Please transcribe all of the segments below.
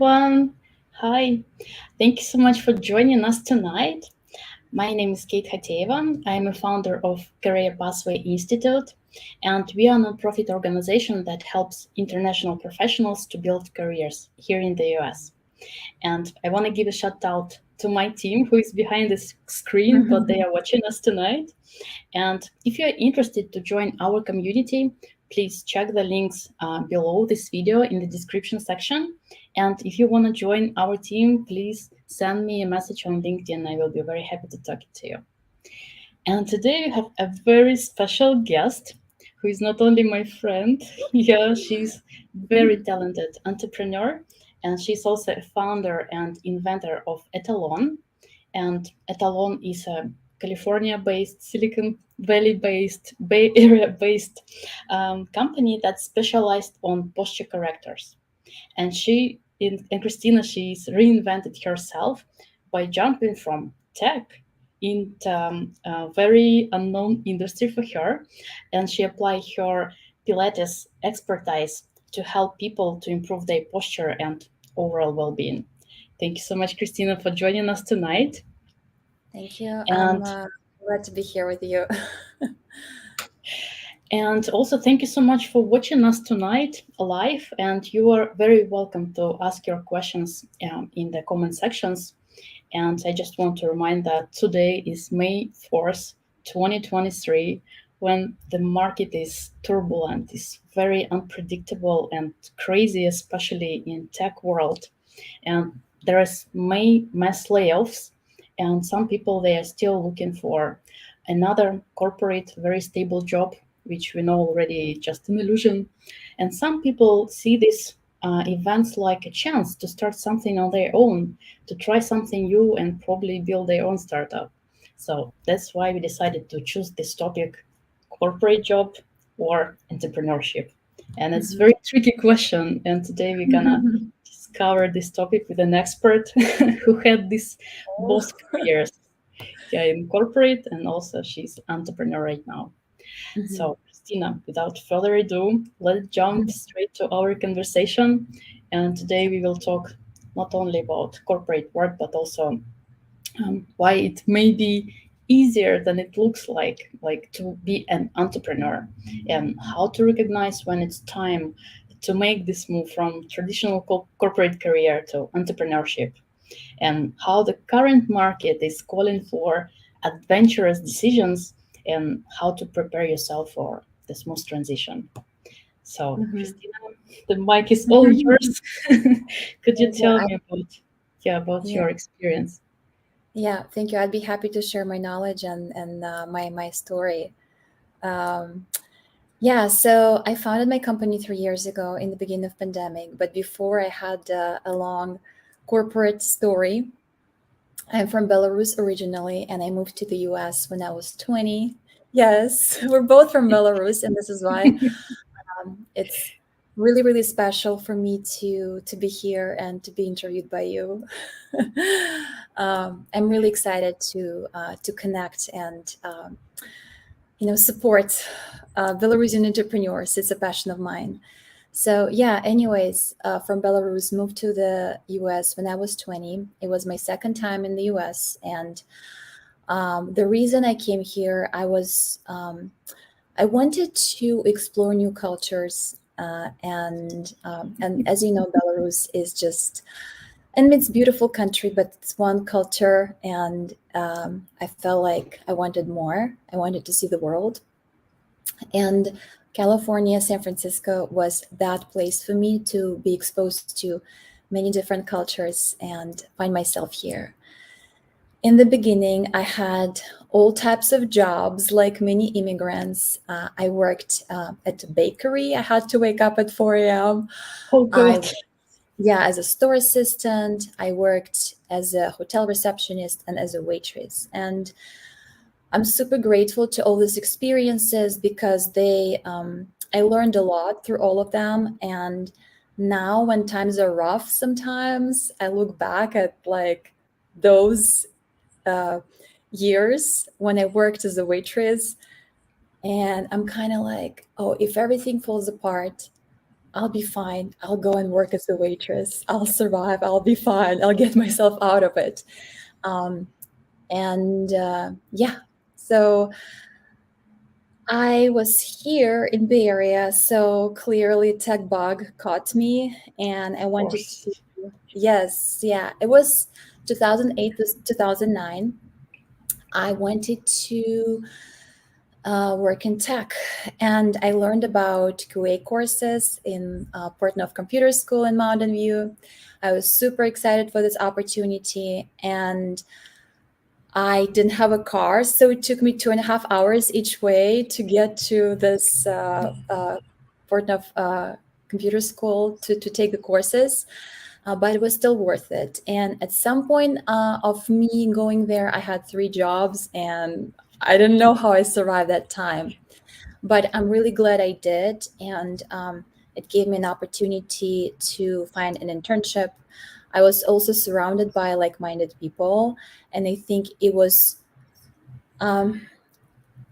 everyone. Hi. Thank you so much for joining us tonight. My name is Kate Hateva. I am a founder of Career Pathway Institute, and we are a nonprofit organization that helps international professionals to build careers here in the US. And I want to give a shout out to my team who is behind the screen, but they are watching us tonight. And if you're interested to join our community, please check the links below this video in the description section. And if you want to join our team, please send me a message on LinkedIn. I will be very happy to talk to you. And today we have a very special guest who is not only my friend, yeah, she's very talented entrepreneur, and she's also a founder and inventor of Etalon. And Etalon is a California-based, Silicon Valley-based, Bay Area-based company that specialized on posture correctors. And Kristina, she's reinvented herself by jumping from tech into a very unknown industry for her, and she applied her Pilates expertise to help people to improve their posture and overall well-being. Thank you so much, Kristina, for joining us tonight. Thank you. I'm And glad to be here with you. And also, thank you so much for watching us tonight live. And you are very welcome to ask your questions in the comment sections. And I just want to remind that today is May 4th, 2023, when the market is turbulent, is very unpredictable and crazy, especially in tech world. And there is mass layoffs, and some people, they are still looking for another corporate, very stable job, which we know already just an illusion. And some people see these events like a chance to start something on their own, to try something new and probably build their own startup. So that's why we decided to choose this topic: corporate job or entrepreneurship. And it's a very tricky question. And today we're gonna discover this topic with an expert who had these both careers. Yeah, in corporate, and also she's entrepreneur right now. So, Christina, without further ado, let's jump straight to our conversation. And today we will talk not only about corporate work, but also why it may be easier than it looks like to be an entrepreneur, and how to recognize when it's time to make this move from traditional corporate career to entrepreneurship, and how the current market is calling for adventurous decisions, and how to prepare yourself for the smooth transition. So, Christina, the mic is all yours. Could you Thank you. tell me about Yeah, your experience? yeah. Thank you. I'd be happy to share my knowledge and my story. Um, yeah. So I founded my company 3 years ago in the beginning of pandemic. But before, I had a long corporate story. I'm from Belarus originally, and I moved to the U.S. when I was 20. Yes, we're both from Belarus, and this is why it's really really special for me to be here and to be interviewed by you. I'm really excited to connect and support Belarusian entrepreneurs. It's a passion of mine. So yeah, anyways, from Belarus, moved to the US when I was 20. It was my second time in the US, and the reason I came here, I wanted to explore new cultures, and as you know, Belarus is just, and it's a beautiful country, but it's one culture, and I felt like I wanted more. I wanted to see the world, and California, San Francisco was that place for me to be exposed to many different cultures and find myself here. In the beginning, I had all types of jobs like many immigrants. I worked at a bakery. I had to wake up at 4 a.m. Oh, I, God. yeah, as a store assistant. I worked as a hotel receptionist and as a waitress. And I'm super grateful to all these experiences because I learned a lot through all of them. And now when times are rough, sometimes I look back at like those uh, years when I worked as a waitress, and I'm kind of like, oh, if everything falls apart, I'll be fine. I'll go and work as a waitress. I'll survive. I'll be fine. I'll get myself out of it. Um, and yeah, so I was here in Bay Area, so clearly tech bug caught me, and I Of wanted course. to. Yes, yeah, it was 2008 to 2009. I wanted to work in tech, and I learned about QA courses in Portnoy Computer School in Mountain View. I was super excited for this opportunity, and I didn't have a car, so it took me 2.5 hours each way to get to this Portnoy Computer School to take the courses. But it was still worth it. And at some point of me going there, I had 3 jobs, and I didn't know how I survived that time. But I'm really glad I did. And it gave me an opportunity to find an internship. I was also surrounded by like minded people. And I think it was, um,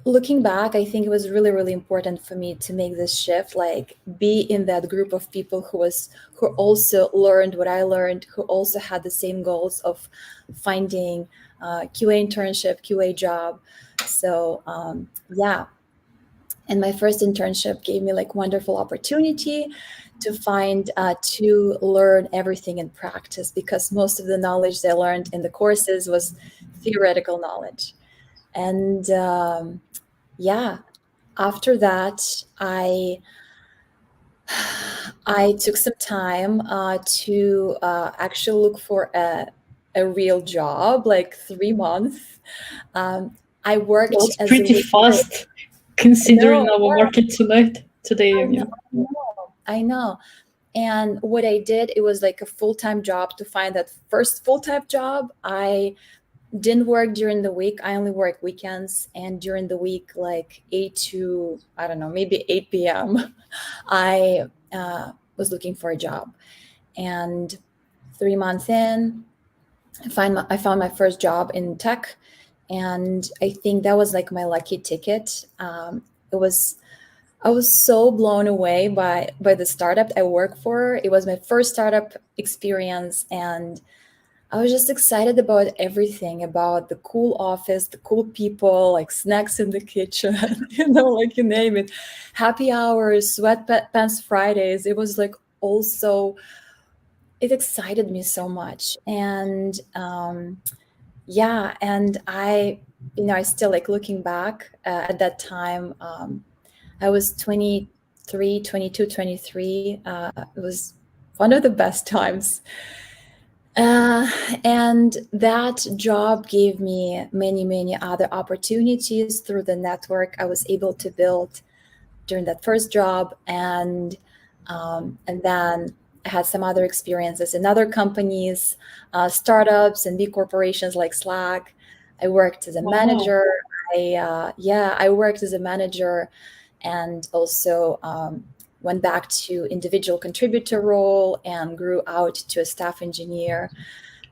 looking back, I think it was really, really important for me to make this shift, like be in that group of people who also learned what I learned, who also had the same goals of finding QA internship, QA job. So yeah, and my first internship gave me like wonderful opportunity to find to learn everything in practice, because most of the knowledge they learned in the courses was theoretical knowledge. And yeah, after that, I took some time to actually look for a real job, like 3 months. I Well, worked it's as a pretty waitress. fast considering No, our market tonight, today, I I know, mean. I know, I know. And what I did, it was like a full-time job. To find that first full-time job, I didn't work during the week. I only work weekends, and during the week, like 8 to, I don't know, maybe 8 p.m., I was looking for a job. And 3 months in, I found my first job in tech. And I think that was like my lucky ticket. It was I was so blown away by the startup I work for. It was my first startup experience, and I was just excited about everything, about the cool office, the cool people, like snacks in the kitchen, like you name it, happy hours, sweatpants Fridays. It was like also, it excited me so much. And yeah, and I still like looking back at that time. I was 23, 22, 23. It was one of the best times. Uh, and that job gave me many, many other opportunities through the network I was able to build during that first job. And then I had some other experiences in other companies, startups and big corporations like Slack. I worked as a Wow. manager. I worked as a manager, and also went back to individual contributor role and grew out to a staff engineer.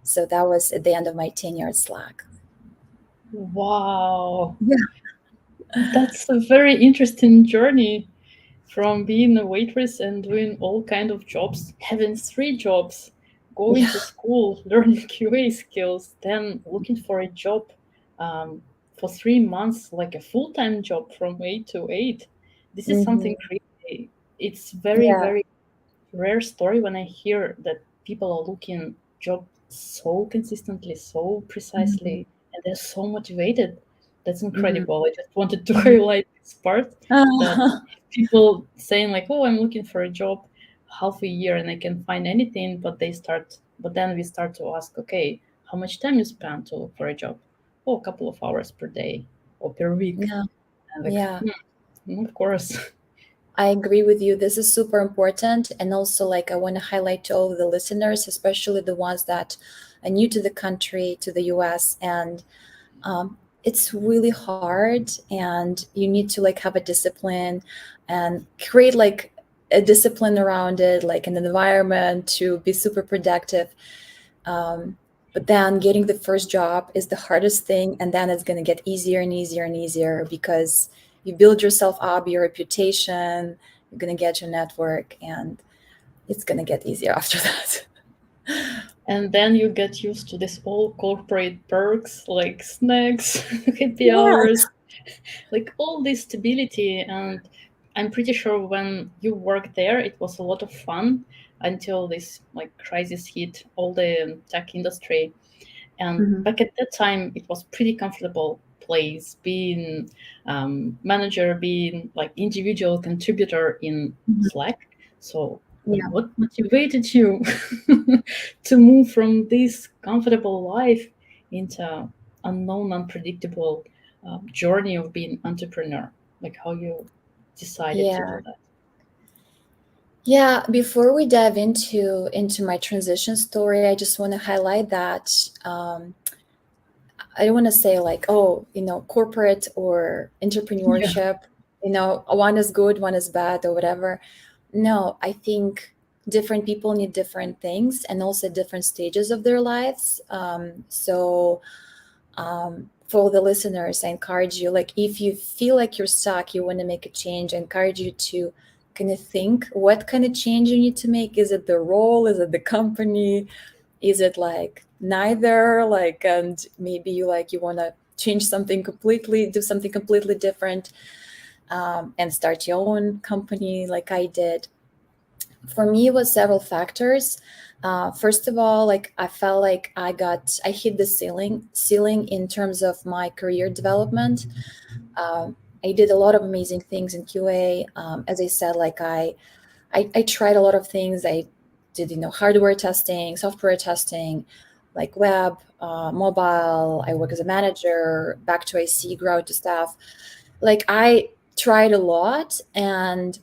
So that was at the end of my tenure at Slack. Wow. Yeah. That's a very interesting journey from being a waitress and doing all kind of jobs, having 3 jobs, going Yeah. to school, learning QA skills, then looking for a job um, for 3 months, like a full-time job from 8 to 8. This is Hmm. something crazy. It's very, Yeah. very rare story when I hear that people are looking job so consistently, so Hmm. precisely, and they're so motivated. That's Hmm. incredible. I just wanted to highlight this part that people saying like, "Oh, I'm looking for a job half a year and I can find anything," but then we start to ask, "Okay, how much time you spend to look for a job?" "Oh, a couple of hours per day or per week." Yeah. And like, Yeah. of course. I agree with you. This is super important. And also, like, I want to highlight to all of the listeners, especially the ones that are new to the country, to the US. And it's really hard, and you need to like have a discipline and create like a discipline around it, like an environment to be super productive. But then getting the first job is the hardest thing, and then it's going to get easier and easier and easier because you build yourself up, your reputation, you're going to get your network, and it's going to get easier after that. And then you get used to this all corporate perks like snacks, happy Yes. hours, like all this stability. And I'm pretty sure when you worked there, it was a lot of fun until this like crisis hit all the tech industry. And Mm-hmm. back at that time, it was pretty comfortable place being manager, being like individual contributor in Mm-hmm. Slack. So Yeah. what motivated you to move from this comfortable life into unknown, unpredictable journey of being entrepreneur? Like how you decided to Yeah. do that? Yeah, before we dive into my transition story, I just want to highlight that I don't want to say like, oh, corporate or Yeah. entrepreneurship, one is good, one is bad, or whatever. No, I think different people need different things and also different stages of their lives. For all the listeners, I encourage you, like, if you feel like you're stuck, you want to make a change, I encourage you to kind of think what kind of change you need to make. Is it the role? Is it the company? Is it like neither? Like, and maybe you want to change something completely, do something completely different, and start your own company like I did. For me, it was several factors. First of all, like I felt like I hit the ceiling in terms of my career development. I did a lot of amazing things in QA. As I said, like I tried a lot of things. I did, hardware testing, software testing, like web, mobile. I work as a manager, back to IC, grow to staff. Like I tried a lot, and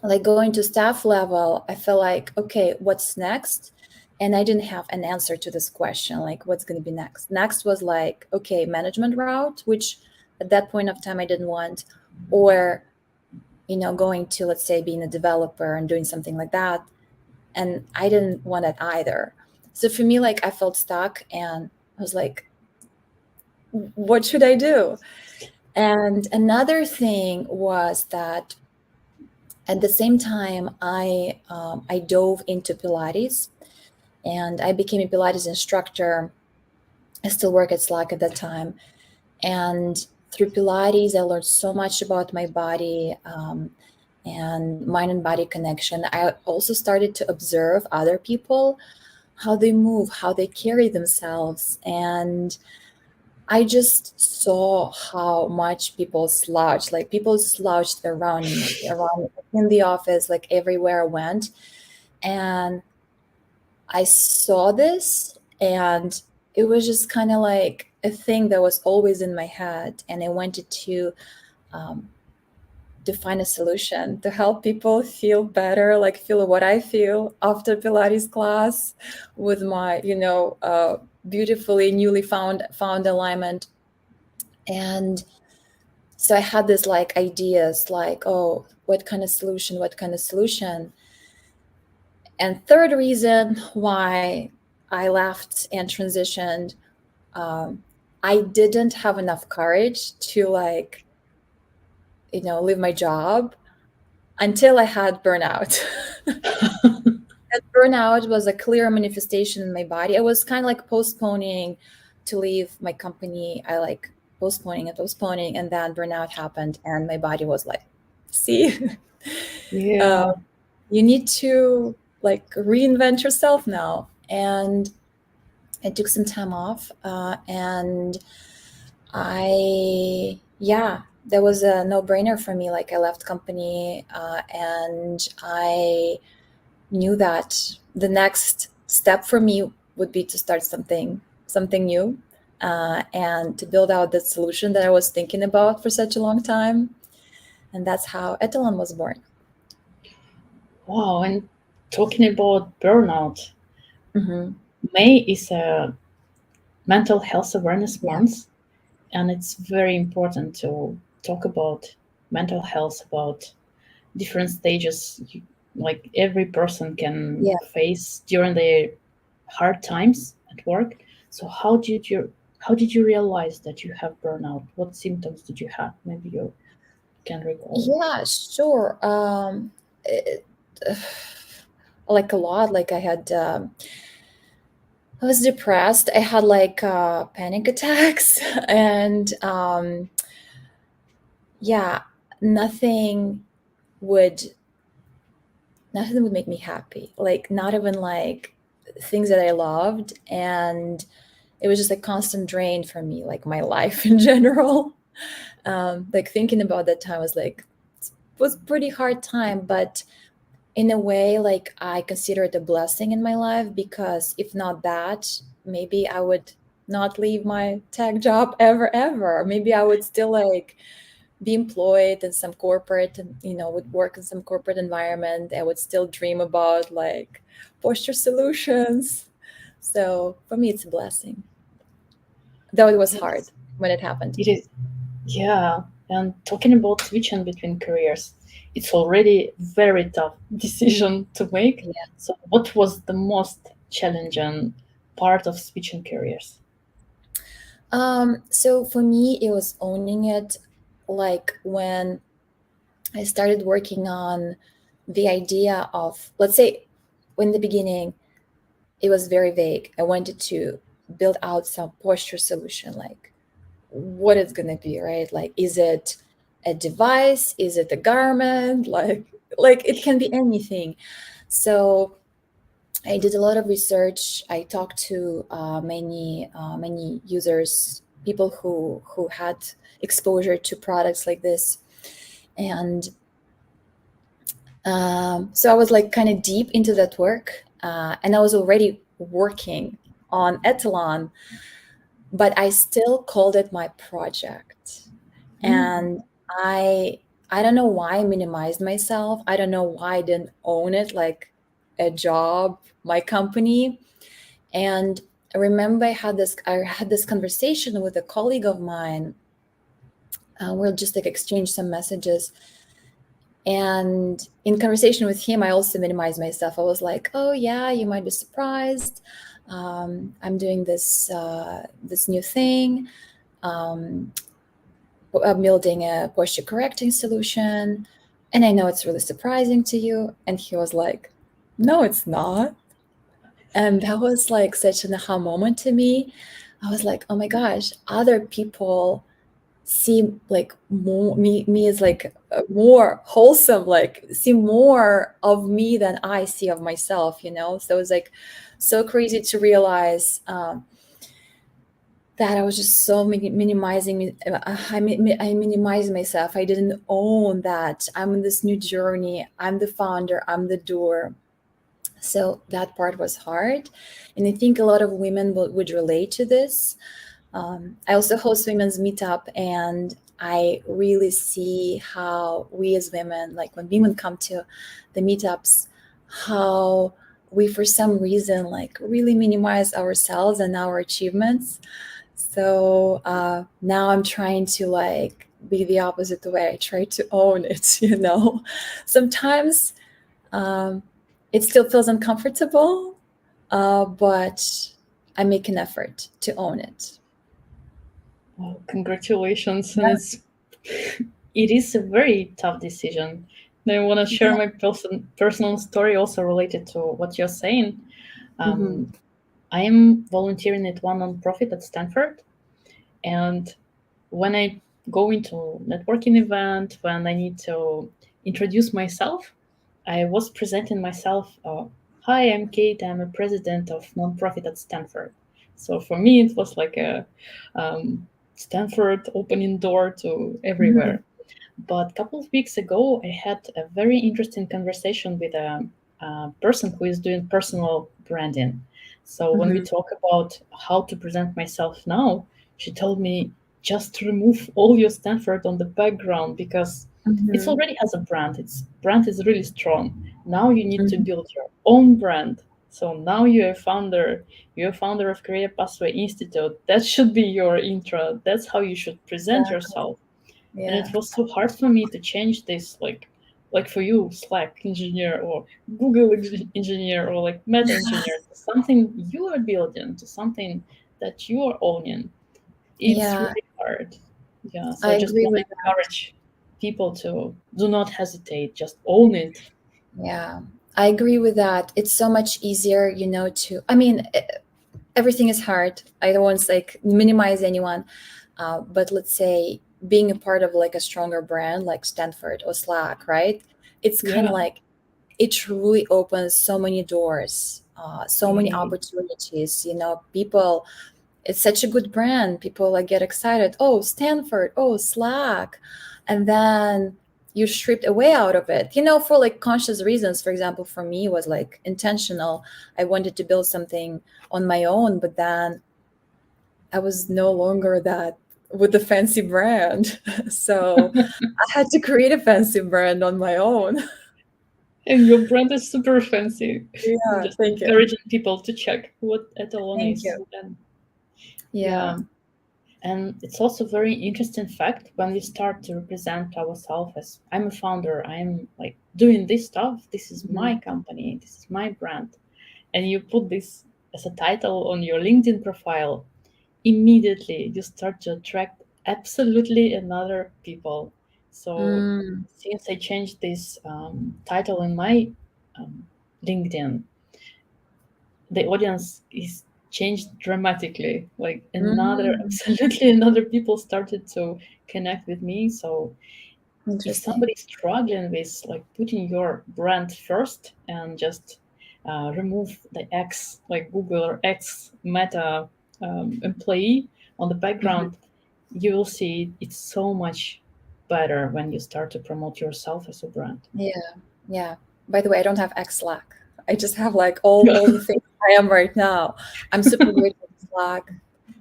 like going to staff level, I felt like, okay, what's next? And I didn't have an answer to this question, like what's going to be next. Next was like, okay, management route, which at that point of time I didn't want, or going to, let's say, being a developer and doing something like that. And I didn't want that either. So for me, like I felt stuck, and I was like, what should I do? And another thing was that at the same time, I dove into Pilates, and I became a Pilates instructor. I still work at Slack at that time, and through Pilates, I learned so much about my body, and mind and body connection. I also started to observe other people, how they move, how they carry themselves, and I just saw how much people slouched. Like people slouched around me, around in the office, like everywhere I went. And I saw this, and it was just kind of like a thing that was always in my head. And I wanted um, to find a solution to help people feel better, like feel what I feel after Pilates class with my, beautifully newly found alignment. And so I had this like ideas like, oh, what kind of solution. And third reason why I left and transitioned, um, I didn't have enough courage to like, leave my job until I had burnout. And burnout was a clear manifestation in my body. I was kind of like postponing to leave my company. I like postponing, and then burnout happened, and my body was like, "See, uh, Yeah. you need to like reinvent yourself now." And I took some time off, and yeah, that was a no-brainer for me. Like I left company, and I knew that the next step for me would be to start something new, and to build out the solution that I was thinking about for such a long time. And that's how Etalon was born. Wow. And talking about burnout, Mm-hmm. May is a mental health awareness Yeah, month, and it's very important to talk about mental health, about different stages like every person can yeah. face during their hard times at work. So how did you realize that you have burnout? What symptoms did you have? Maybe you can recall. Yeah, sure. It, like a lot. Like I was depressed. I had like panic attacks, and yeah, nothing would nothing would make me happy. Like not even like things that I loved, and it was just a constant drain for me, like my life in general. Like thinking about that time was pretty hard time, but in a way, like I consider it a blessing in my life, because if not that, maybe I would not leave my tech job ever. Maybe I would still like be employed in some corporate, and would work in some corporate environment. I would still dream about like posture solutions. So for me, it's a blessing, though it was hard Yes, when it happened. it is. Yeah, and talking about switching between careers, it's already very tough decision to make. Yeah. So, what was the most challenging part of switching careers? So for me, it was owning it. Like when I started working on the idea of, let's say, in the beginning, it was very vague. I wanted to build out some posture solution, like what it's going to be, right? Like, is it a device? Is it a garment? Like it can be anything. So I did a lot of research. I talked to many users, people who had exposure to products like this, and so I was like kind of deep into that work, and I was already working on Etalon, but I still called it my project. Mm, And I I don't know why I minimized myself. I don't know why I didn't own it like a job, my company. And I remember I had this conversation with a colleague of mine. We'll just like exchange some messages. And in conversation with him, I also minimized myself. I was like, "Oh yeah, you might be surprised. I'm doing this new thing. Um, I'm building a posture correcting solution, and I know it's really surprising to you." And he was like, "No, it's not." And that was like such an aha moment to me. I was like, "Oh my gosh, other people see like me as like more wholesome, like see more of me than I see of myself. So it's like so crazy to realize that I was just so minimizing me. I minimized myself. I didn't own that I'm in this new journey. I'm the founder, I'm the doer. So that part was hard, and I think a lot of women would relate to this. I also host women's meetup, and I really see how we as women, like when women come to the meetups, how we, for some reason, like really minimize ourselves and our achievements. So now I'm trying to like be the opposite way. I try to own it. Sometimes um, it still feels uncomfortable, but I make an effort to own it. well, congratulations, and it is a very tough decision. And I want to share Yeah. my personal story also related to what you're saying. Mhm. Um, I am volunteering at one nonprofit at Stanford, and when I go into networking event, when I need to introduce myself, I was presenting myself. Hi, I'm Kate. I'm a president of nonprofit at Stanford. So for me, it was like a Stanford opening door to Mhm. everywhere. But a couple of weeks ago, I had a very interesting conversation with a person who is doing personal branding. So when we Mhm. talk about how to present myself now, she told me just remove all your Stanford on the background because it's Mhm. already has a brand. Its brand is really strong. Now you need to Mhm. build your own brand. So now you're a founder. You're a founder of Career Pathway Institute. That should be your intro. That's how you should present Exactly. yourself. And Yeah. it was so hard for me to change this, like for you, Slack engineer or Google engineer or like Meta engineer, to something you are building, to something that you are owning. It's Yeah, really hard. Yeah, so I I just agree want with to that. encourage. people to do not hesitate, just own it. Yeah, I agree with that. It's so much easier, I mean, everything is hard. I don't want to like minimize anyone, but let's say being a part of like a stronger brand like Stanford or Slack, right? It's kind of Yeah, like it truly opens so many doors, so many agree. opportunities. People, it's such a good brand. People like get excited. Oh, Stanford. Oh, Slack, and then you're stripped away out of it. For like conscious reasons. For example, for me, it was like intentional. I wanted to build something on my own, but then I was no longer that with the fancy brand. So I had to create a fancy brand on my own. And your brand is super fancy. I'm Yeah, just thank you. encouraging people to check what Etalon Thank is. you. And Yeah. yeah, and it's also very interesting fact when we start to represent ourselves as I'm a founder, I'm like doing this stuff. This is my Mhm. company. This is my brand. And you put this as a title on your LinkedIn profile, immediately you start to attract absolutely another people. So Mm, since I changed this title in my um, LinkedIn, the audience is changed dramatically. Like another, mm, absolutely another people started to connect with me. So if interesting. somebody's struggling with like putting your brand first and just remove the X, like Google or X Meta employee on the Mhm. background, you will see it's so much better when you start to promote yourself as a brand. Yeah, yeah. By the way, I don't have X Slack. I just have like Yeah. all the things I am right now. I'm super grateful for Slack.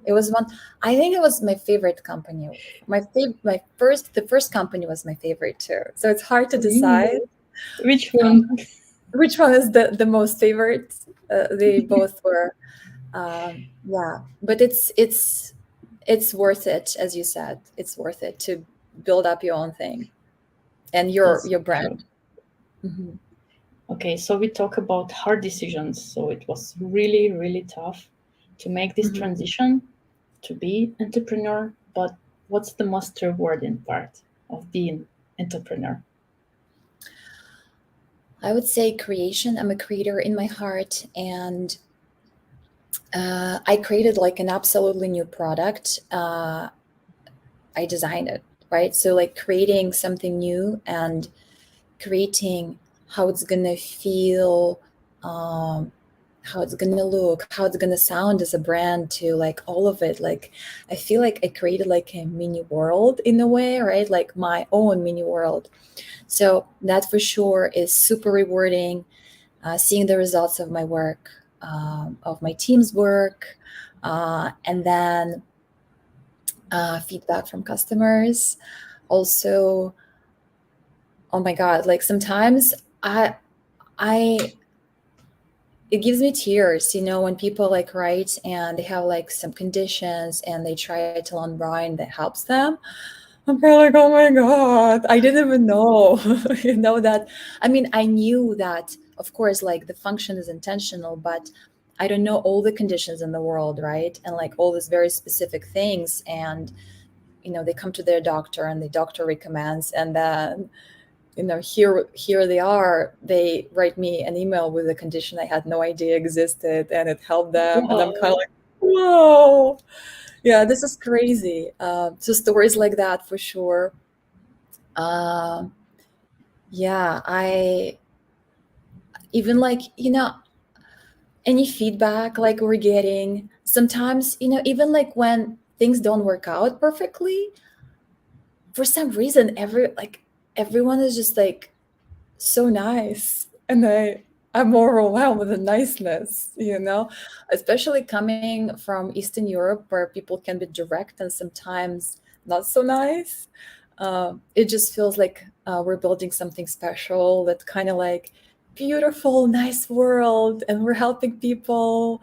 It was one. I think it was my favorite company. The first company was my favorite too. So it's hard to Really? decide Which one? which one is the most favorite. They both were, yeah. But it's worth it, as you said. It's worth it to build up your own thing and your That's so your true. brand. Mhm. Okay, so we talk about hard decisions. So it was really, really tough to make this Mhm. transition to be entrepreneur. But what's the most rewarding part of being entrepreneur? I would say creation. I'm a creator in my heart, and I created like an absolutely new product. I designed it, right? So like creating something new and creating how it's gonna feel, um, how it's gonna look, how it's gonna sound as a brand to like all of it. Like I feel like I created like a mini world in a way, right? Like my own mini world. So that for sure is super rewarding. Seeing the results of my work, of my team's work, and then feedback from customers. Also, oh my God, like sometimes I, it gives me tears, when people like write and they have like some conditions and they try to learn Brian that helps them. I'm kind of like, oh my God, I didn't even know, that. I mean, I knew that, of course, like the function is intentional, but I don't know all the conditions in the world, right? And like all these very specific things. And, they come to their doctor and the doctor recommends, and then, here they are, they write me an email with a condition I had no idea existed and it helped them. And I'm kind of Wow. like, whoa. Yeah, this is crazy. So stories like that for sure. Um, yeah, I even like, any feedback like we're getting sometimes, even like when things don't work out perfectly, for some reason, everyone is just like so nice. And I'm overwhelmed with the niceness, especially coming from Eastern Europe where people can be direct and sometimes not so nice. It just feels like we're building something special, that kind of like beautiful, nice world, and we're helping people,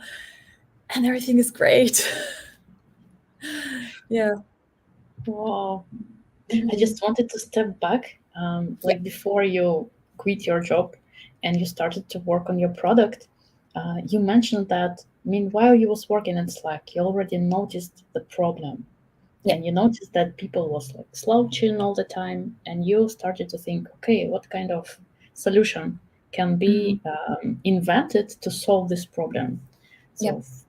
and everything is great. Yeah. Wow. I Mhm. just wanted to step back, Yeah. like before you quit your job and you started to work on your product. You mentioned that meanwhile you was working in Slack, you already noticed the problem. Yeah. and you noticed that people was like slouching all the time, and you started to think, okay, what kind of solution can Hmm. be invented to solve this problem? Yeah. So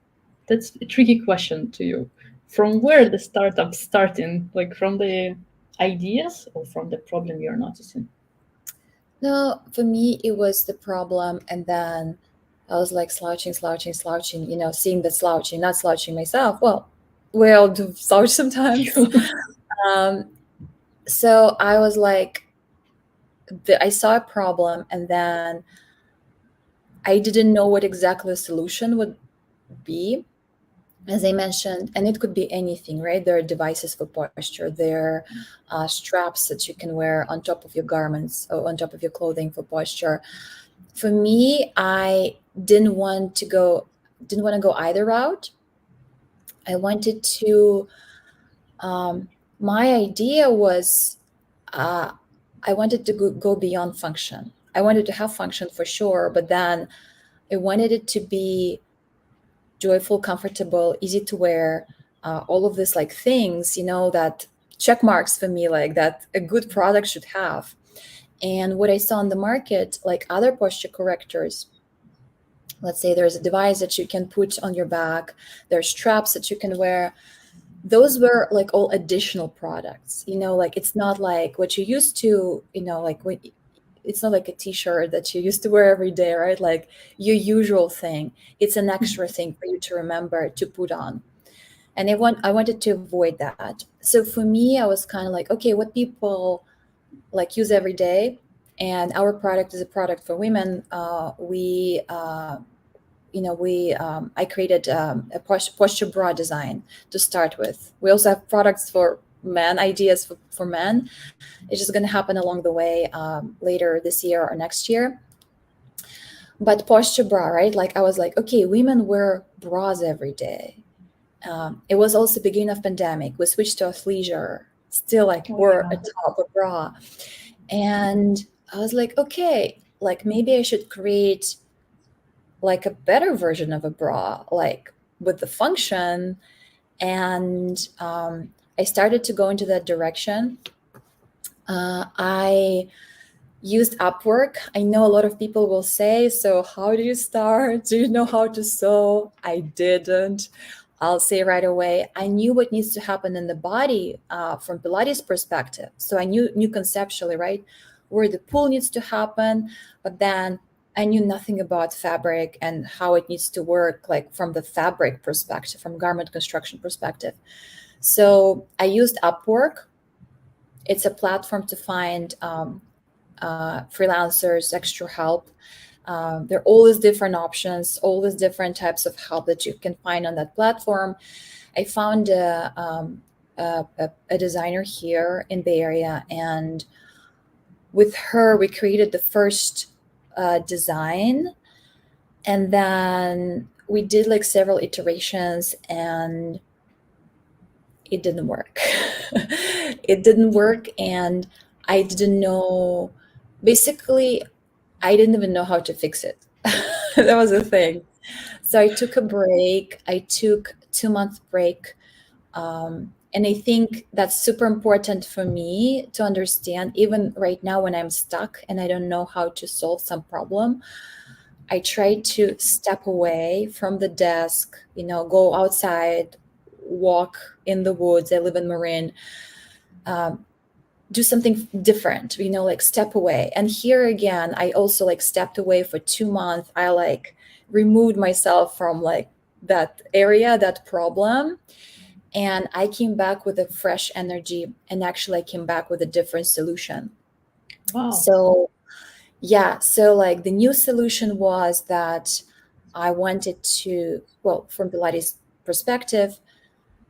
that's a tricky question to you. From where the startup starting, like from the ideas or from the problem you're noticing? No, for me, it was the problem. And then I was like slouching, slouching, slouching, seeing the slouching, not slouching myself. Well, we all do slouch sometimes. Um, so I was like, I saw a problem, and then I didn't know what exactly the solution would be, as I mentioned, and it could be anything, right? There are devices for posture, there are straps that you can wear on top of your garments or on top of your clothing for posture. For me, I didn't want to go either route. I wanted to. Um, my idea was, uh, I wanted to go beyond function. I wanted to have function for sure, but then I wanted it to be joyful, comfortable, easy to wear, all of this like things, that check marks for me, like that a good product should have. And what I saw on the market, like other posture correctors, let's say there's a device that you can put on your back, there's straps that you can wear. Those were like all additional products, like it's not like what you used to, like when it's not like a t-shirt that you used to wear every day, right? Like your usual thing. It's an extra thing for you to remember to put on. And I wanted to avoid that. So for me, I was kind of like, okay, what people like use every day, and our product is a product for women. I created a posture bra design to start with. We also have products for men, ideas for men. It's just going to happen along the way, later this year or next year. But posture bra, right? Like I was like, okay, women wear bras every day. It was also beginning of pandemic. We switched to athleisure, still like Oh wore yeah. a top, a bra. And I was like, okay, like maybe I should create like a better version of a bra, like with the function. And I started to go into that direction. I used Upwork. I know a lot of people will say, so how do you start? Do you know how to sew? I didn't. I'll say right away, I knew what needs to happen in the body, from Pilates perspective. So I knew conceptually, right, where the pull needs to happen, but then I knew nothing about fabric and how it needs to work, like from the fabric perspective, from garment construction perspective. So I used Upwork. It's a platform to find freelancers, extra help. There are all these different options, all these different types of help that you can find on that platform. I found a designer here in Bay Area, and with her, we created the first design, and then we did like several iterations, and it didn't work. It didn't work, and I didn't know. Basically, I didn't even know how to fix it. That was the thing. So I took a break. I took 2 month break. And I think that's super important for me to understand. Even right now, when I'm stuck and I don't know how to solve some problem, I try to step away from the desk, go outside, walk in the woods. I live in Marin. Um, do something different, like step away. And here again, I also like stepped away for 2 months. I like removed myself from like that area, that problem. And I came back with a fresh energy, and actually I came back with a different solution. Wow. So yeah, so like the new solution was that I wanted to, well, from Pilates perspective,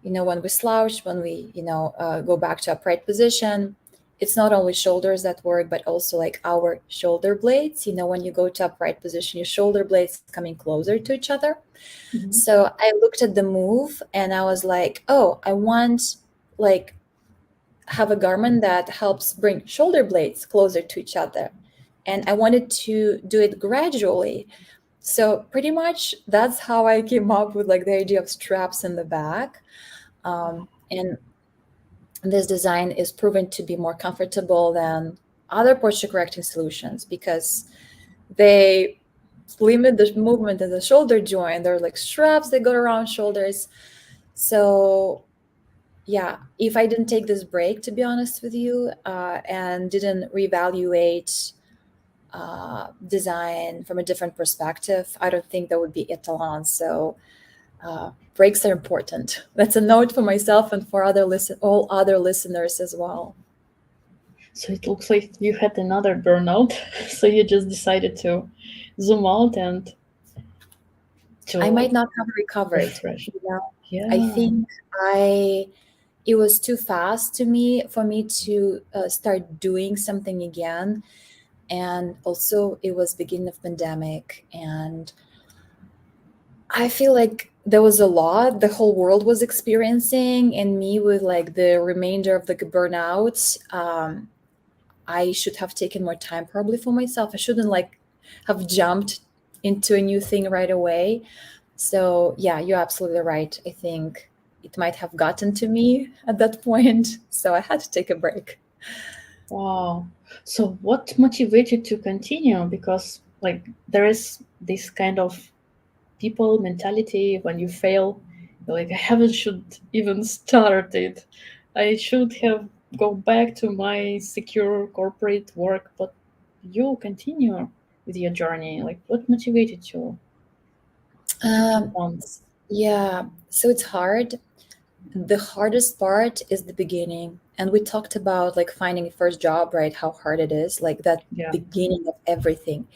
when we slouch, when we, go back to upright position, it's not only shoulders that work, but also like our shoulder blades. When you go to upright position, your shoulder blades coming closer to each other. Mhm. So I looked at the move and I was like, oh, I want like have a garment that helps bring shoulder blades closer to each other. And I wanted to do it gradually. So pretty much that's how I came up with like the idea of straps in the back. And this design is proven to be more comfortable than other posture correcting solutions because they limit the movement of the shoulder joint. There are like straps that go around shoulders. So yeah, if I didn't take this break, to be honest with you, and didn't reevaluate design from a different perspective, I don't think that would be Etalon. So breaks are important. That's a note for myself and for all other listeners as well. So it looks like you had another burnout, so you just decided to zoom out and I might to not have recovered. refresh. You know, I Yeah. think it was too fast for me to start doing something again. And also it was beginning of pandemic, and I feel like there was a lot the whole world was experiencing, and me with like the remainder of the burnout. I should have taken more time probably for myself. I shouldn't like have jumped into a new thing right away. So yeah, you're absolutely right. I think it might have gotten to me at that point. So I had to take a break. Wow. So what motivated to continue? Because like there is this kind of people mentality when you fail, you're like I haven't should even started. I should have go back to my secure corporate work, but you continue with your journey. Like what motivated you to keep Um, on? yeah, so it's hard. The hardest part is the beginning. And we talked about like finding a first job, right? How hard it is. Like that Yeah. beginning of everything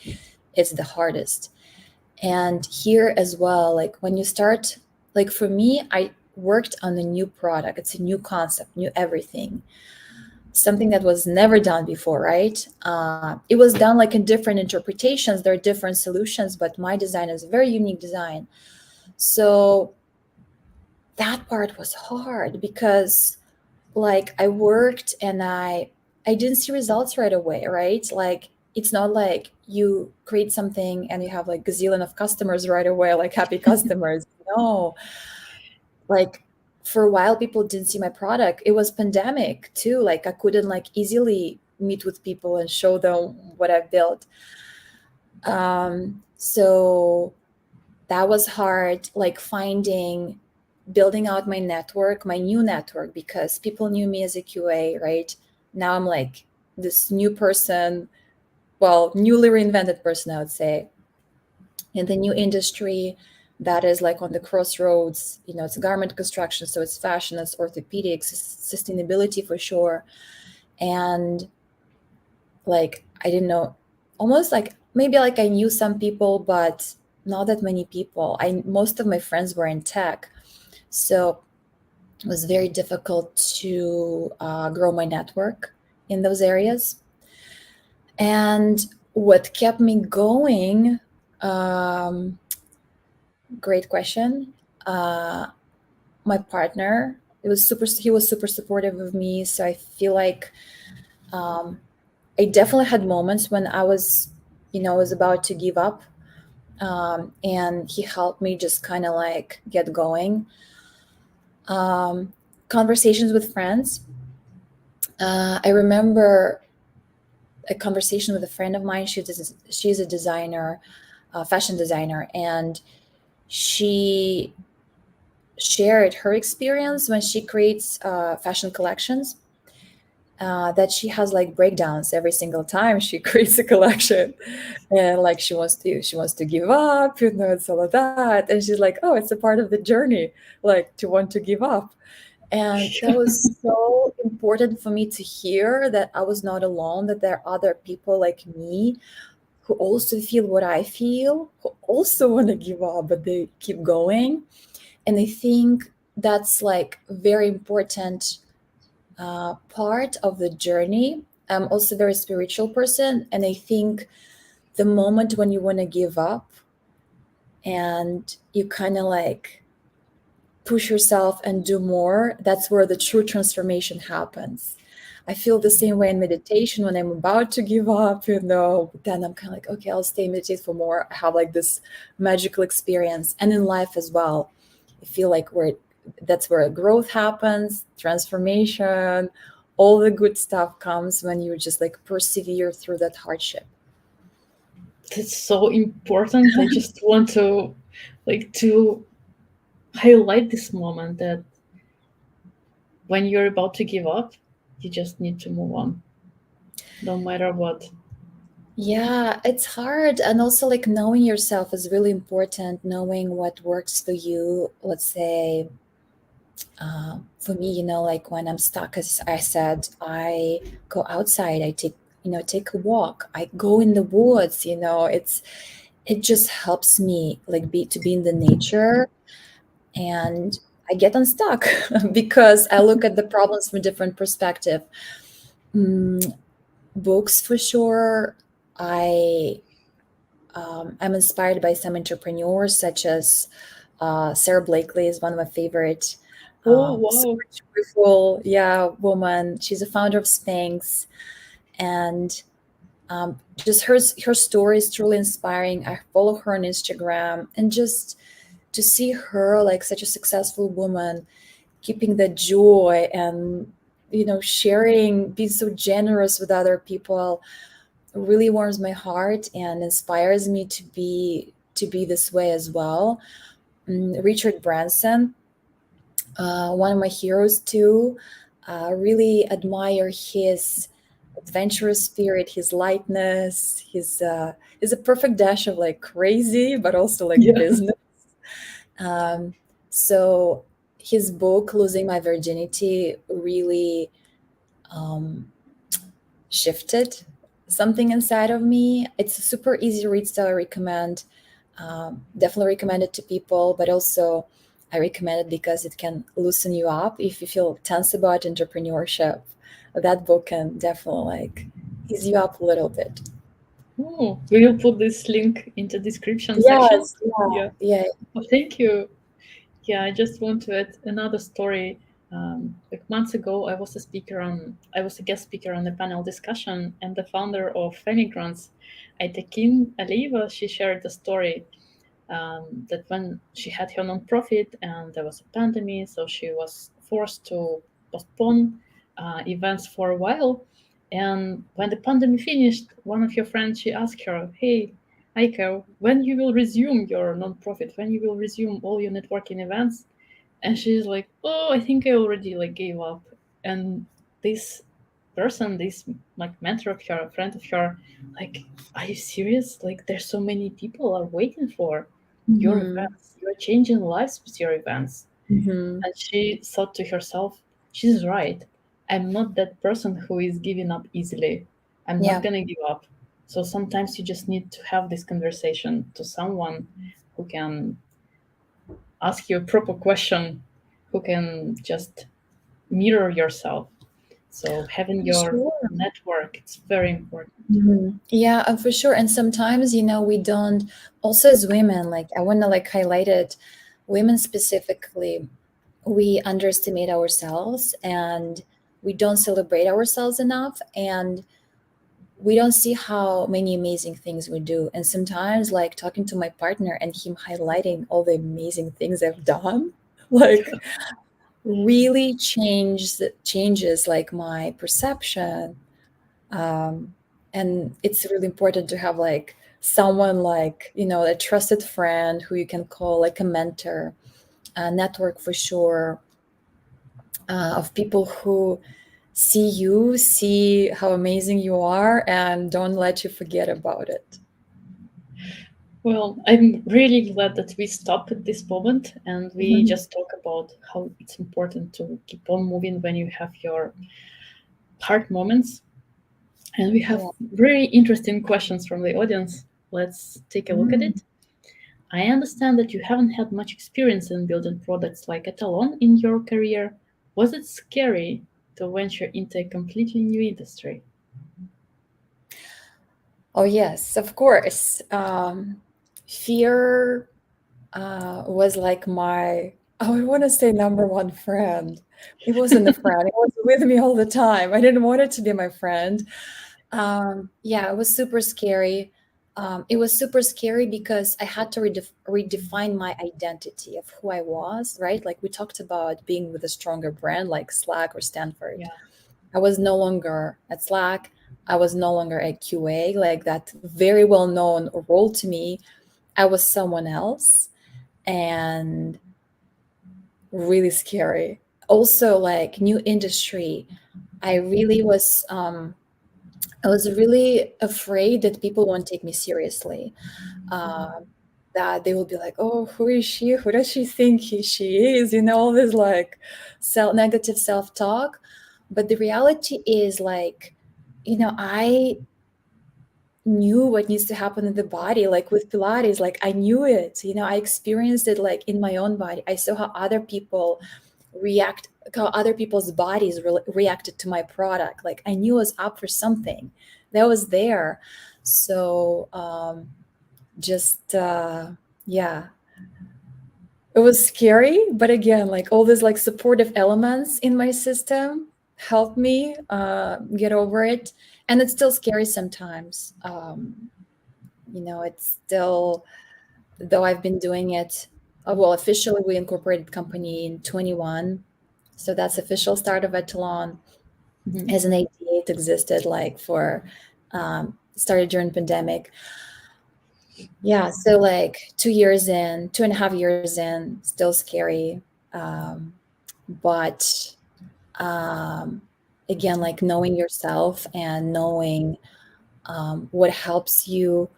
is the hardest. And here as well, like when you start, like for me, I worked on a new product. It's a new concept, new everything, something that was never done before, right? It was done like in different interpretations. There are different solutions, but my design is a very unique design. So that part was hard because like I worked and I didn't see results right away, right? Like it's not like you create something and you have like gazillion of customers right away, like happy customers. No, like for a while people didn't see my product. It was pandemic too. Like I couldn't like easily meet with people and show them what I've built. So that was hard, like building out my network, my new network, because people knew me as a QA, right? Now I'm like this new person, well, newly reinvented person, I would say, in the new industry that is like on the crossroads. You know, it's garment construction, so it's fashion, it's orthopedics, it's sustainability for sure. And like, I didn't know, almost like maybe like I knew some people, but not that many people. Most of my friends were in tech. So it was very difficult to grow my network in those areas. And what kept me going, um, great question. Uh, my partner, he was super supportive of me. So I feel like um, I definitely had moments when I was about to give up. And he helped me just kind of like get going. Um, Conversations with friends. I remember a conversation with a friend of mine. She's a designer, fashion designer, and she shared her experience when she creates fashion collections. That she has like breakdowns every single time she creates a collection, and like she wants to give up, it's all of that, and she's like, oh, it's a part of the journey, like to want to give up. And that was so important for me to hear that I was not alone, that there are other people like me who also feel what I feel, who also want to give up, but they keep going. And I think that's like very important part of the journey. I'm also a very spiritual person. And I think the moment when you want to give up and you kind of like push yourself and do more, that's where the true transformation happens. I feel the same way in meditation when I'm about to give up, but then I'm kind of like, okay, I'll stay meditate for more. I have like this magical experience. And in life as well, I feel like that's where growth happens, transformation, all the good stuff comes when you just like persevere through that hardship. That's so important. I just want to highlight this moment that when you're about to give up, you just need to move on, no matter what. Yeah, it's hard. And also, like, knowing yourself is really important, knowing what works for you. Let's say, for me, like when I'm stuck, as I said, I go outside, I take a walk, I go in the woods, it just helps me like be in the nature, and I get unstuck because I look at the problems from a different perspective. Mm, Books for sure. I I'm inspired by some entrepreneurs, such as Sarah Blakely is one of my favorite. Oh, Super wow. joyful, yeah, woman. She's a founder of Spanx, and just her story is truly inspiring. I follow her on Instagram, and just to see her like such a successful woman, keeping the joy and sharing, being so generous with other people, really warms my heart and inspires me to be this way as well. Richard Branson, one of my heroes too. Really admire his adventurous spirit, his lightness. He's a perfect dash of like crazy, but also like Yeah. business. Um, so his book, Losing My Virginity, really um, shifted something inside of me. It's a super easy read, so I recommend. Definitely recommend it to people, but also I recommend it because it can loosen you up if you feel tense about entrepreneurship. That book can definitely like ease you up a little bit. Oh, we will put this link in the description section. Yes, yeah, Yeah. yeah. Oh, thank you. Yeah, I just want to add another story. Like months ago, I was a guest speaker on a panel discussion, and the founder of Femigrants, Aytekin Alieva, she shared the story that when she had her nonprofit and there was a pandemic, so she was forced to postpone events for a while. And when the pandemic finished, one of her friends she asked her, "Hey, Aika, when you will resume your nonprofit? When you will resume all your networking events?" And she's like, "Oh, I think I already like gave up." And this person, this like mentor of her, friend of her, like, "Are you serious? Like, there's so many people are waiting for your Mm-hmm. events. You're changing lives with your events." Mm-hmm. And she thought to herself, "She's right. I'm not that person who is giving up easily. I'm not Yeah, gonna give up." So sometimes you just need to have this conversation to someone who can ask you a proper question, who can just mirror yourself. So having your sure. network, it's very important. Yeah, for sure. And sometimes, we don't, also as women, like I want to like highlight it, women specifically, we underestimate ourselves and we don't celebrate ourselves enough, and we don't see how many amazing things we do. And sometimes like talking to my partner and him highlighting all the amazing things I've done, like really changes like my perception. um, and it's really important to have like someone like a trusted friend who you can call like a mentor, a network for sure, of people who see how amazing you are and don't let you forget about it. Well, I'm really glad that we stop at this moment and we Mhm. just talk about how it's important to keep on moving when you have your hard moments. And we have Yeah. very interesting questions from the audience. Let's take a look at Mm. it. I understand that you haven't had much experience in building products like Etalon in your career. Was it scary to venture into a completely new industry? Oh yes, of course. Fear was like my, I would want to say, number one friend. It wasn't a friend. It was with me all the time. I didn't want it to be my friend. Yeah, it was super scary. It was super scary because I had to redefine my identity of who I was, right? Like we talked about being with a stronger brand like Slack or Stanford. Yeah. I was no longer at Slack. I was no longer at QA, like that very well known role to me. I was someone else, and really scary. Also, like new industry. I really was I was really afraid that people won't take me seriously. Um, that they will be like, "Oh, who is she? Who does she think she is?" All this like negative self talk. But the reality is like, I knew what needs to happen in the body. Like with Pilates, like I knew it. I experienced it like in my own body. I saw how other people react, how other people's bodies reacted to my product. Like I knew I was up for something that was there. So just yeah, it was scary, but again, like all these like supportive elements in my system helped me get over it. And it's still scary sometimes. It's still, though I've been doing it, well, officially we incorporated company in 21. So that's official start of Etalon. Mhm. As an ADA, it existed like for, started during pandemic. Yeah, so like 2 years in, 2.5 years in, still scary. But um, again, like knowing yourself and knowing what helps you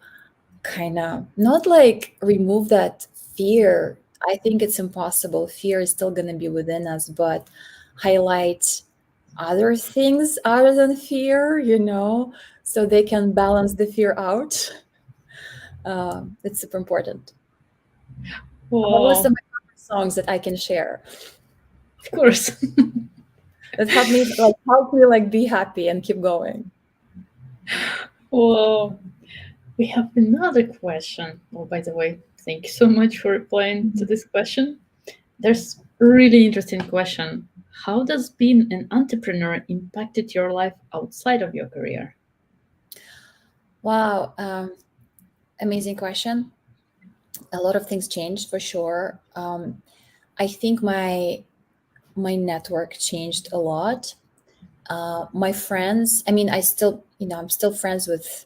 kind of not like remove that fear. I think it's impossible. Fear is still going to be within us, but highlight other things other than fear, so they can balance the fear out. It's super important. What was Wow. some songs that I can share Of course. that help me like be happy and keep going? Well, we have another question. Oh, by the way, thank you so much for replying to Mhm. this question. There's a really interesting question. How does being an entrepreneur impacted your life outside of your career? Wow, amazing question. A lot of things changed for sure. I think my network changed a lot. My friends, I mean, I'm still friends with,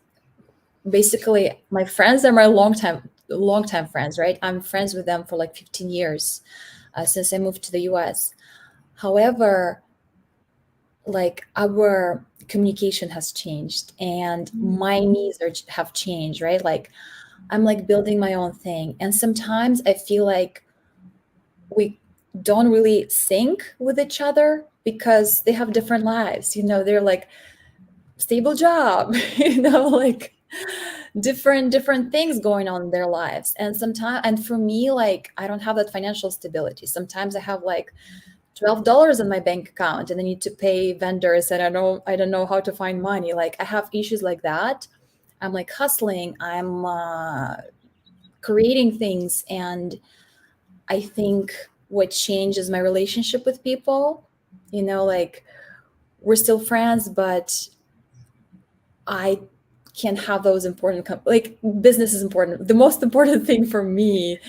basically my friends are my long time friends, right? I'm friends with them for like 15 years, since I moved to the US. However, like our communication has changed and my needs have changed, right? Like I'm like building my own thing. And sometimes I feel like we don't really sync with each other because they have different lives. They're like stable job, like different things going on in their lives. And for me, like I don't have that financial stability. Sometimes I have like $12 in my bank account and I need to pay vendors and I don't know how to find money. Like I have issues like that. I'm like hustling. I'm creating things. And I think what changes my relationship with people, like we're still friends, but I can't have those important, like business is important, the most important thing for me.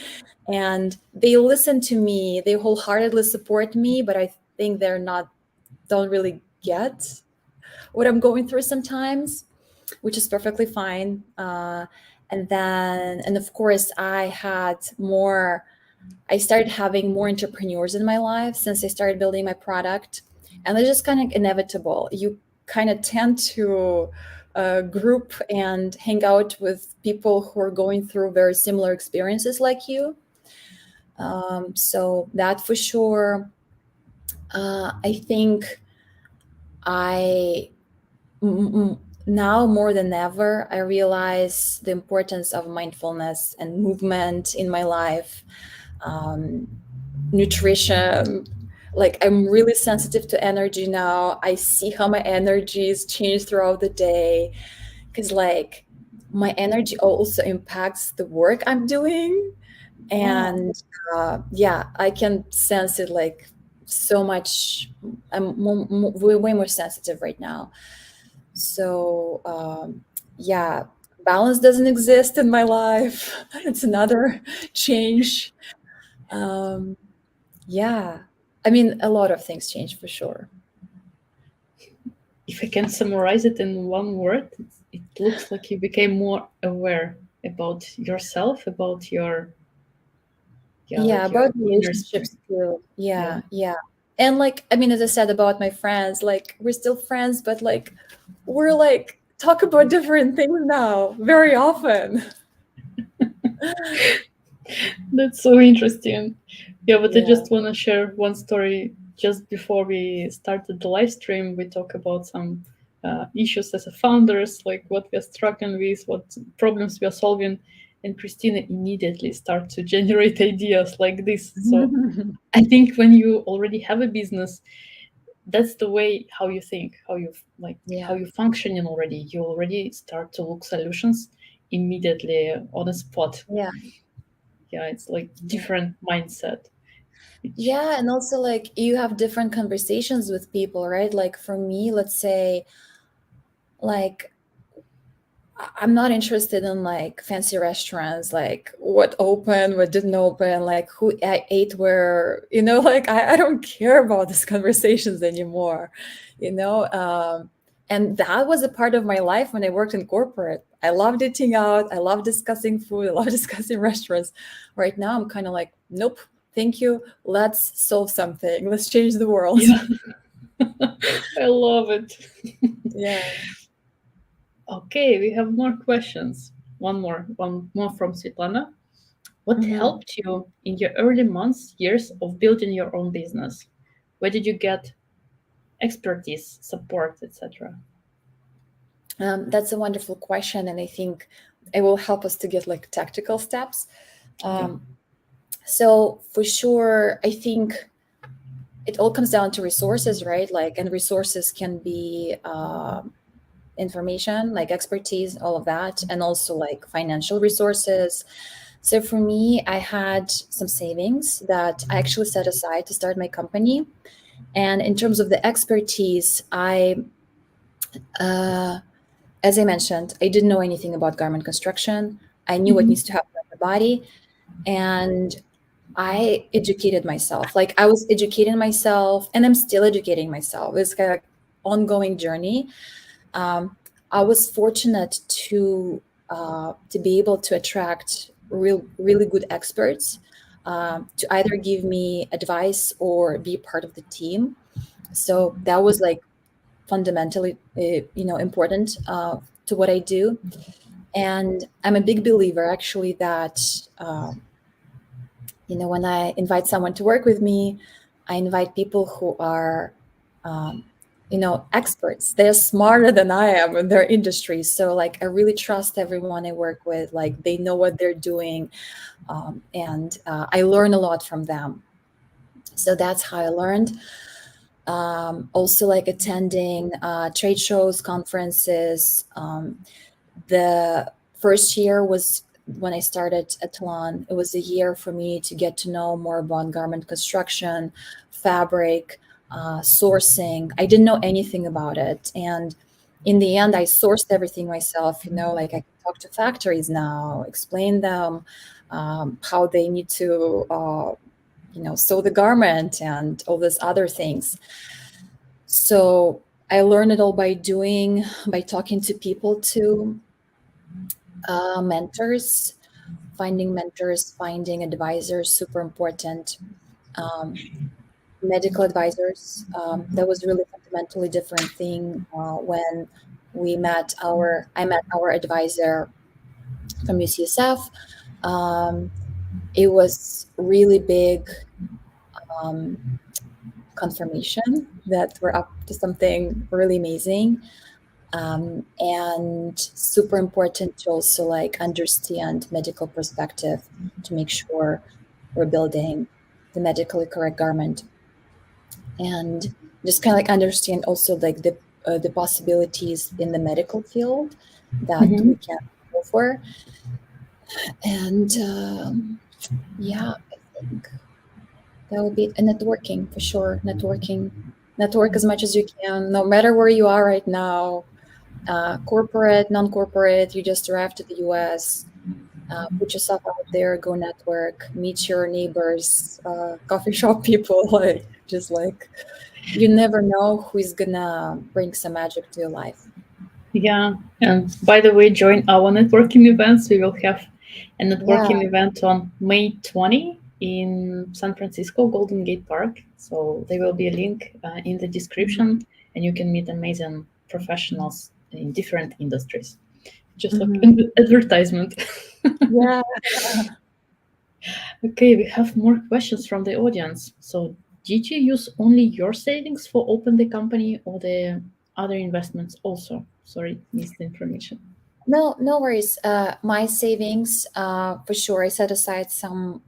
And they listen to me, they wholeheartedly support me, but I think don't really get what I'm going through sometimes, which is perfectly fine. And of course, I started having more entrepreneurs in my life since I started building my product. And it's just kind of inevitable. You kind of tend to group and hang out with people who are going through very similar experiences like you. So that for sure. I think I now more than ever, I realize the importance of mindfulness and movement in my life. Um, Nutrition, like I'm really sensitive to energy now. I see how my energies change throughout the day because like my energy also impacts the work I'm doing. Wow. And yeah, I can sense it like so much. I'm way more sensitive right now. So yeah, balance doesn't exist in my life. It's another change. Um, yeah, I mean, a lot of things change for sure. If I can summarize it in one word, it looks like you became more aware about yourself, about your, yeah, Yeah, like your about inner spirit. relationships too. Yeah. Yeah, yeah. And like, I mean, as I said about my friends, like we're still friends, but like we're like talk about different things now very often. That's so interesting. Yeah, but I Yeah. just want to share one story. Just before we started the live stream, we talk about some issues as a founders, like what we are struggling with, what problems we are solving. And Christina immediately start to generate ideas like this. So I think when you already have a business, that's the way how you think, how you like, how Yeah. you functioning already. You already start to look solutions immediately on the spot. Yeah. Yeah, it's like Yeah. different mindset. Which Yeah, and also like you have different conversations with people, right? Like for me, let's say like I'm not interested in like fancy restaurants, like what opened, what didn't open, like who I ate where, like I don't care about these conversations anymore, you know? And that was a part of my life when I worked in corporate. I loved eating out. I love discussing food. I love discussing restaurants. Right now, I'm kind of like, nope, thank you. Let's solve something. Let's change the world. yeah, I love it. Yeah. Okay, we have more questions. One more from Svetlana. What Mhm. helped you in your early months, years of building your own business? Where did you get expertise, support, etc.? That's a wonderful question, and I think it will help us to get like tactical steps. Yeah. Um, so for sure, I think it all comes down to resources, right? Like, and resources can be information, like expertise, all of that, and also like financial resources. So for me, I had some savings that I actually set aside to start my company. And in terms of the expertise, uh, as I mentioned, I didn't know anything about garment construction. I knew what Mhm. needs to happen on the body, and I educated myself. Like I was educating myself, and I'm still educating myself. It's kind of like ongoing journey. Um, I was fortunate to be able to attract really good experts to either give me advice or be part of the team. So that was like fundamentally, important to what I do. And I'm a big believer, actually, that when I invite someone to work with me, I invite people who are, um, experts. They're smarter than I am in their industry. So, like, I really trust everyone I work with. Like, they know what they're doing, and I learn a lot from them. So that's how I learned. Also, like attending trade shows, conferences. The first year was when I started at Talon. It was a year for me to get to know more about garment construction, fabric, sourcing. I didn't know anything about it. And in the end, I sourced everything myself. Like I can talk to factories now, explain them how they need to, sew the garment and all these other things. So I learned it all by doing, by talking to people too. Mentors, finding mentors, finding advisors, super important. Um, Medical advisors, that was really fundamentally different thing when I met our advisor from UCSF. Um, it was really big um, confirmation that we're up to something really amazing. And super important to also like understand medical perspective to make sure we're building the medically correct garment, and just kind of like understand also like the possibilities in the medical field that Mhm. we can go for. And yeah, I think that would be a networking for sure. Network as much as you can, no matter where you are right now. corporate, non-corporate. You just arrive to the US, put yourself out there, go network, meet your neighbors, coffee shop people, like just like you never know who is gonna bring some magic to your life. Yeah. And by the way, join our networking events. We will have a Yeah. networking event on May 20 in San Francisco, Golden Gate Park. So there will be a link in the Mhm. description, and you can meet amazing professionals in different industries. Just like Mhm. advertisement. Yeah. Okay, we have more questions from the audience. So, did you use only your savings for open the company or the other investments also? Sorry, missed the information. No, no worries. My savings, for sure, I set aside some,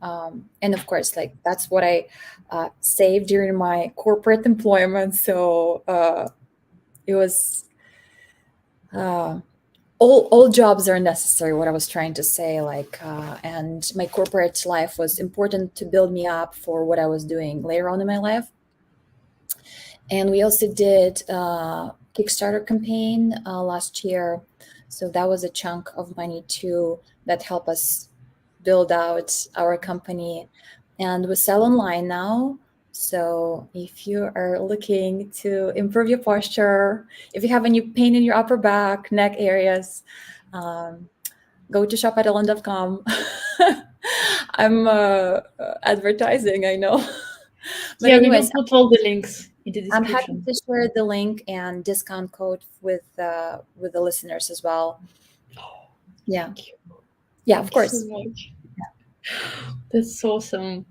and of course, like that's what I saved during my corporate employment. So it was uh, all jobs are necessary. What I was trying to say, like, and my corporate life was important to build me up for what I was doing later on in my life. And we also did Kickstarter campaign last year, so that was a chunk of money too that helped us build out our company. And we sell online now. So if you are looking to improve your posture, if you have any pain in your upper back, neck areas, um, go to shop@ellen.com. I'm advertising, I know. But Yeah, we will anyways, put all the links in the I'm happy description. to share the link and discount code with the listeners as well. Oh, Yeah, thank you. yeah, of Thank you so course. much. That's awesome.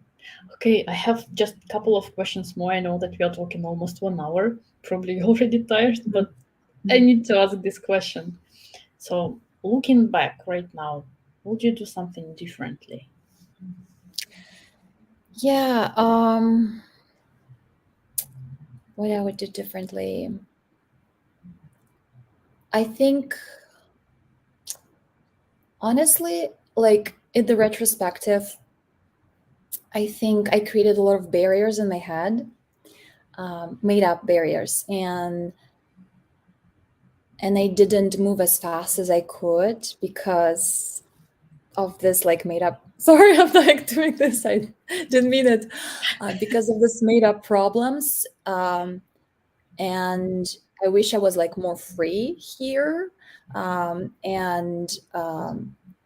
Okay, I have just a couple of questions more. I know that we are talking almost 1 hour. Probably you're already tired, Mhm. but I Mhm. need to ask this question. So, looking back right now, would you do something differently? Yeah. What I would do differently? I think honestly, like in the retrospective, I think I created a lot of barriers in my head, made up barriers, and I didn't move as fast as I could because of this like made up sorry, I'm like doing this, I didn't mean it, because of this made up problems, and I wish I was like more free here, and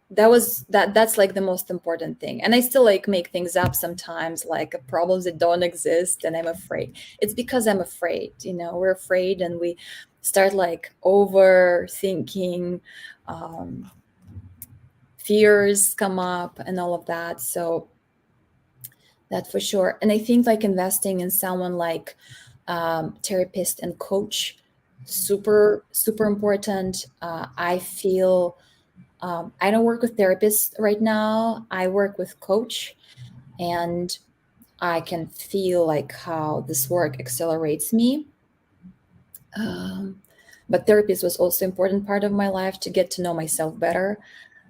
that's like the most important thing. And I still like make things up sometimes, like problems that don't exist, and I'm afraid. It's because I'm afraid, we're afraid, and we start like overthinking, um, fears come up and all of that. So that for sure. And I think like investing in someone like therapist and coach, super super important. I feel I don't work with therapists right now. I work with coach, and I can feel like how this work accelerates me. Um, but therapist was also important part of my life to get to know myself better.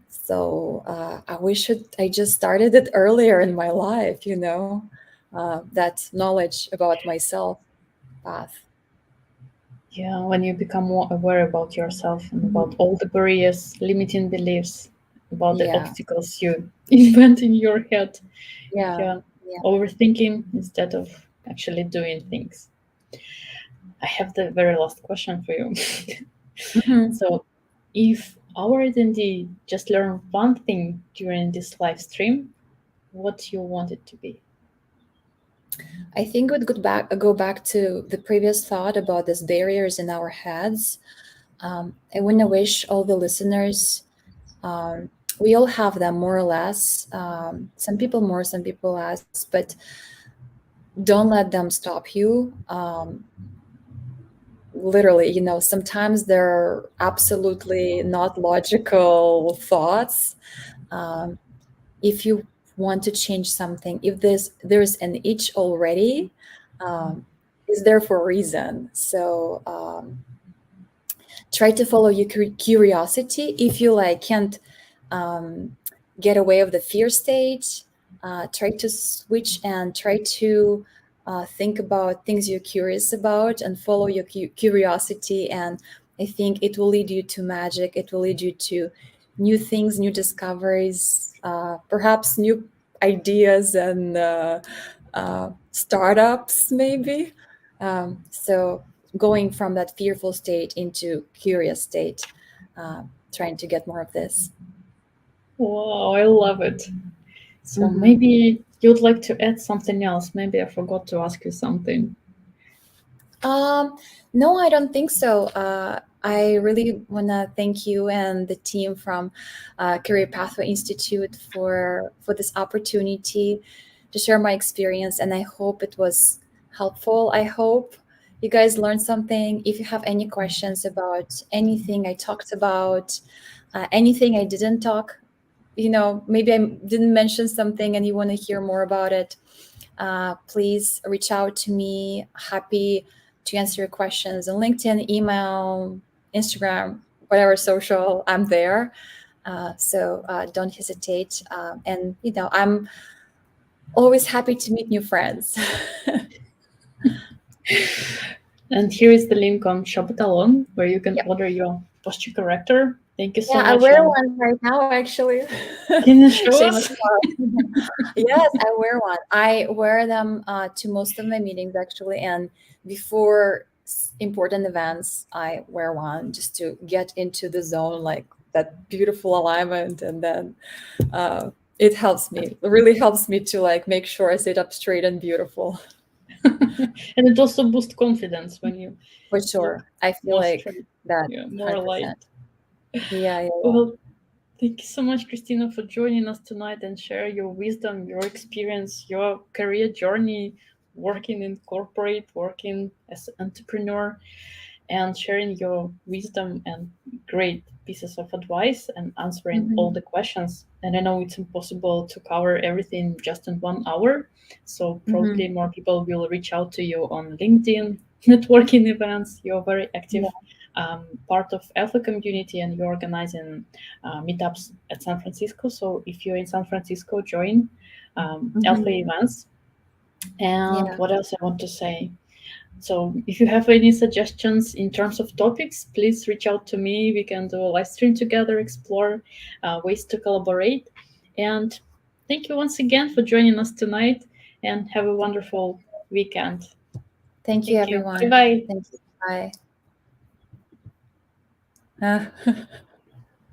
So I wish I just started it earlier in my life, that knowledge about myself path. Yeah, when you become more aware about yourself and about Mhm. all the barriers, limiting beliefs, about the Yeah, obstacles you invent in your head. yeah, Yeah, yeah. overthinking instead of actually doing things. I have the very last question for you. Mhm. So, if our identity just learn one thing during this live stream, what you want it to be? I think we'd go back to the previous thought about these barriers in our heads. I want to wish all the listeners, um, we all have them more or less. Some people more, some people less, but don't let them stop you. Literally, sometimes they're absolutely not logical thoughts. Um, if you want to change something, if there's an itch already, um, is there for a reason. So try to follow your curiosity. If you like can't um, get away of the fear state, try to switch and try to think about things you're curious about and follow your curiosity, and I think it will lead you to magic. It will lead you to new things, new discoveries, perhaps new ideas and startups, maybe. So going from that fearful state into curious state, trying to get more of this. Wow, I love it. So Mhm. maybe you'd like to add something else. Maybe I forgot to ask you something. Um, no, I don't think so. I really want to thank you and the team from Career Pathway Institute for this opportunity to share my experience, and I hope it was helpful. I hope you guys learned something. If you have any questions about anything I talked about, anything I didn't talk, maybe I didn't mention something and you want to hear more about it, please reach out to me. Happy to answer your questions on LinkedIn, email, Instagram, whatever social, I'm there. So don't hesitate. And I'm always happy to meet new friends. And here is the link on Shop where you can Yeah, order your posture corrector. Thank you so yeah, I much. wear And one right now, actually. can you show Shameless us? plug. Yes, I wear one. I wear them to most of my meetings, actually, and before important events, I wear one just to get into the zone, like that beautiful alignment, and then uh, it helps me. It really helps me to like make sure I sit up straight and beautiful. And it also boosts confidence when you For look sure, I feel more like straight, that yeah, more light. 100%. Yeah, yeah, yeah. Well, thank you so much, Kristina, for joining us tonight and share your wisdom, your experience, your career journey, working in corporate, working as an entrepreneur, and sharing your wisdom and great pieces of advice and answering all Mhm, the questions. And I know it's impossible to cover everything just in 1 hour. So probably mhm. more people will reach out to you on LinkedIn, networking events. You're very active Yeah. part of Alpha community and you're organizing meetups at San Francisco. So if you're in San Francisco, join Alpha Mhm. events. And Yeah. what else I want to say? So if you have any suggestions in terms of topics, please reach out to me. We can do a live stream together, explore ways to collaborate. And thank you once again for joining us tonight and have a wonderful weekend. Thank you, Thank you. Bye everyone. bye. Thank you. Bye.